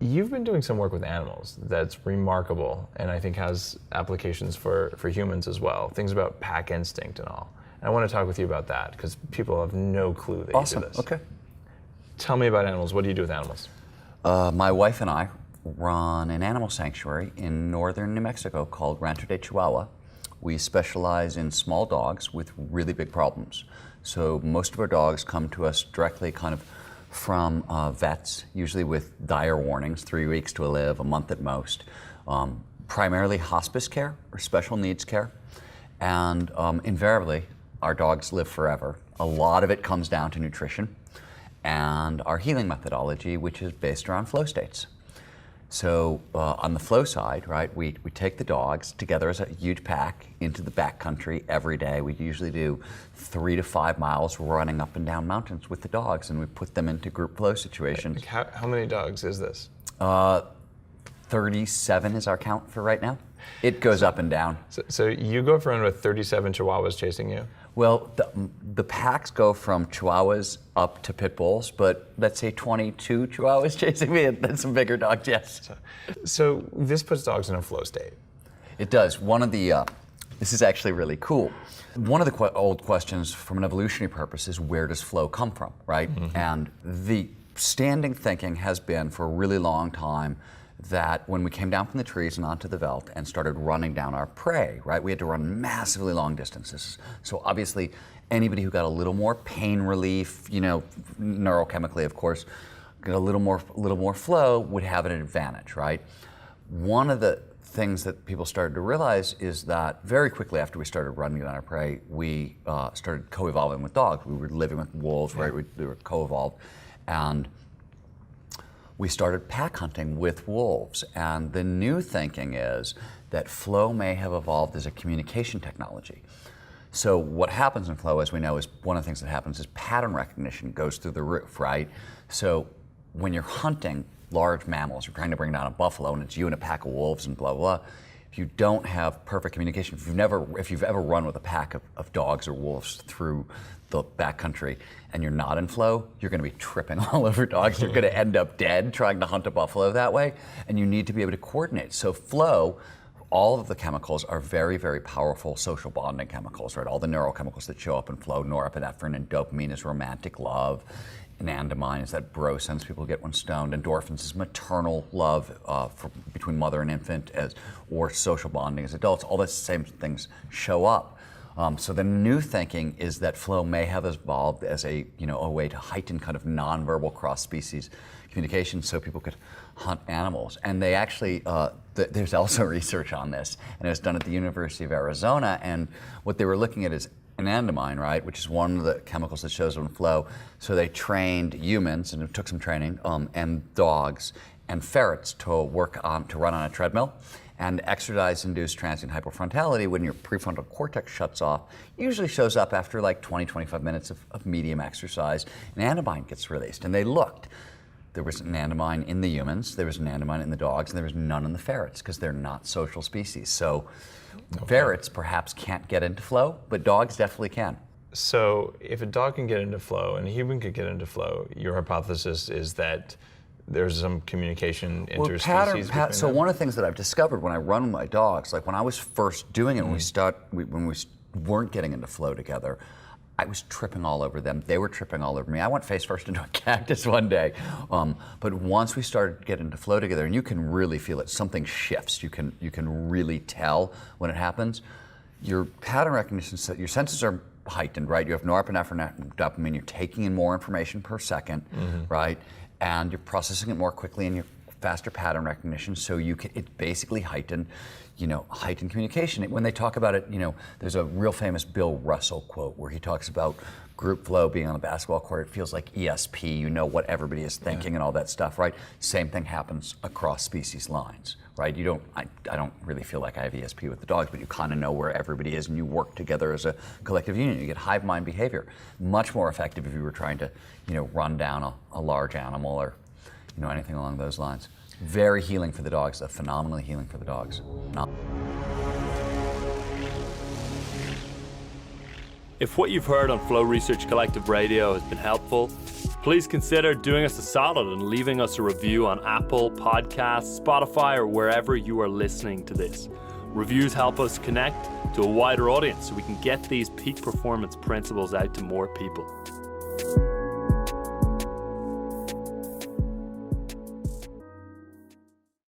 You've been doing some work with animals that's remarkable, and I think has applications for humans as well. Things about pack instinct and all. And I want to talk with you about that because people have no clue that you do this. Okay. Tell me about animals. What do you do with animals? My wife and I run an animal sanctuary in northern New Mexico called Rancho de Chihuahua. We specialize in small dogs with really big problems. So most of our dogs come to us directly kind of from vets, usually with dire warnings, 3 weeks to live, a month at most. Primarily hospice care or special needs care. And invariably, our dogs live forever. A lot of it comes down to nutrition and our healing methodology, which is based around flow states. So on the flow side, right, we take the dogs together as a huge pack into the backcountry every day. We usually do 3 to 5 miles running up and down mountains with the dogs, and we put them into group flow situations. How many dogs is this? 37 is our count for right now. It goes up and down. So you go for around with 37 Chihuahuas chasing you? Well, the packs go from Chihuahuas up to Pit Bulls, but let's say 22 Chihuahuas chasing me, and then some bigger dogs, yes. So this puts dogs in a flow state. It does. This is actually really cool. One of the old questions from an evolutionary purpose is where does flow come from, right? Mm-hmm. And the standing thinking has been for a really long time that when we came down from the trees and onto the veldt and started running down our prey, right, we had to run massively long distances. So obviously, anybody who got a little more pain relief, neurochemically, of course, got a little more flow would have an advantage, right? One of the things that people started to realize is that very quickly after we started running down our prey, we started co-evolving with dogs. We were living with wolves, right? We were co-evolved, and we started pack hunting with wolves. And the new thinking is that flow may have evolved as a communication technology. So what happens in flow, as we know, is one of the things that happens is pattern recognition goes through the roof, right? So when you're hunting large mammals, you're trying to bring down a buffalo and it's you and a pack of wolves and blah, blah, blah. If you don't have perfect communication, if you've ever run with a pack of dogs or wolves through the backcountry and you're not in flow, you're going to be tripping all over dogs. You're going to end up dead trying to hunt a buffalo that way, and you need to be able to coordinate. So flow, all of the chemicals are very, very powerful social bonding chemicals, right? All the neurochemicals that show up in flow, norepinephrine and dopamine is romantic love. Anandamide is that bro sense people get when stoned. Endorphins is maternal love between mother and infant, or social bonding as adults. All the same things show up. So the new thinking is that flow may have evolved as a way to heighten kind of nonverbal cross-species communication, so people could hunt animals. And they actually, there's also research on this, and it was done at the University of Arizona. And what they were looking at is anandamide, right, which is one of the chemicals that shows up in flow. So they trained humans, and it took some training, and dogs and ferrets to run on a treadmill. And exercise-induced transient hypofrontality, when your prefrontal cortex shuts off, usually shows up after like 20, 25 minutes of medium exercise, and anandamide gets released. And they looked. There was anandamide in the humans, there was anandamide in the dogs, and there was none in the ferrets, because they're not social species. So ferrets perhaps can't get into flow, but dogs definitely can. So if a dog can get into flow and a human could get into flow, your hypothesis is that there's some communication interspecies between So them? one of the things that I've discovered when I run with my dogs, like when I was first doing it, when we weren't getting into flow together, I was tripping all over them. They were tripping all over me. I went face first into a cactus one day. But once we started to get into flow together, and you can really feel it, something shifts. You can really tell when it happens. Your pattern recognition, your senses are heightened, right? You have norepinephrine and dopamine. You're taking in more information per second, right? And you're processing it more quickly, and you're faster pattern recognition. So it basically heightened communication. When they talk about it, there's a real famous Bill Russell quote where he talks about group flow being on the basketball court. It feels like ESP, you know what everybody is thinking and all that stuff, right? Same thing happens across species lines, right? I don't really feel like I have ESP with the dogs, but you kind of know where everybody is, and you work together as a collective unit. You get hive mind behavior. Much more effective if you were trying to, run down a large animal or, anything along those lines. Very healing for the dogs, phenomenally healing for the dogs. If what you've heard on Flow Research Collective Radio has been helpful, please consider doing us a solid and leaving us a review on Apple Podcasts, Spotify, or wherever you are listening to this. Reviews help us connect to a wider audience so we can get these peak performance principles out to more people.